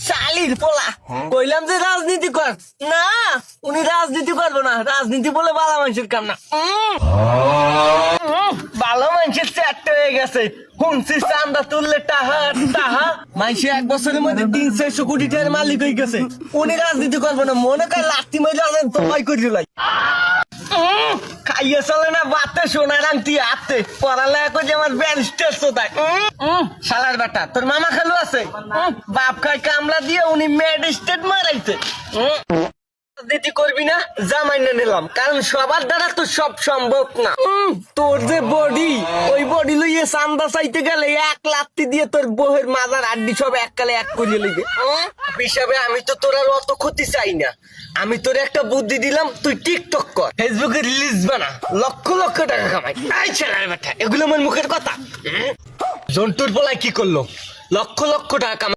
শালির পোলা কইলাম যে রাজনীতি কর না, উনি রাজনীতি করবো না, রাজনীতি বলে ভালো মানুষের কাম না। ভালো মানুষের চ্যাটটা হয়ে গেছে, শুনছি চান্দা তুললে টাহা টাহা, মানুষের 1 বছরের মধ্যে 300 কোটি টাকার মালিক হয়ে গেছে, উনি রাজনীতি করবো না, মনে করে লাঠি মাইলে তোমায় করে দিলাই। খাইয়ে চলে না বাতে সোনার আংটি হাতে, পড়ালেখা করে আমার ব্যারিস্টার চোদায়। শালার বেটা তোর মামা খালু আছে, বাপ খায় কামলা দিয়ে উনি ম্যাজিস্ট্রেট মারাইছে। রাজনীতি করবি না যা মাইনে নিলাম, কারণ সবার দ্বারা তো সব সম্ভব না। তোর যে বডি, ওই বডি লইয়ে চান্দা চাইতে গেলে 1 লাত্তি দিয়ে তোর বউয়ের মাজার আড্ডি সব এককালে এক করিয়ে লিবে। হিসাবে আমি তো তোর আর অত ক্ষতি চাই না, আমি তোর একটা বুদ্ধি দিলাম, তুই টিকটক কর, ফেসবুকে রিলিজ বানা, লক্ষ লক্ষ টাকা কামাই। এই ছেলের বেটা এগুলো আমার মুখের কথা। জন্টুর পোলায় কি করলো, লক্ষ লক্ষ টাকা কামাই।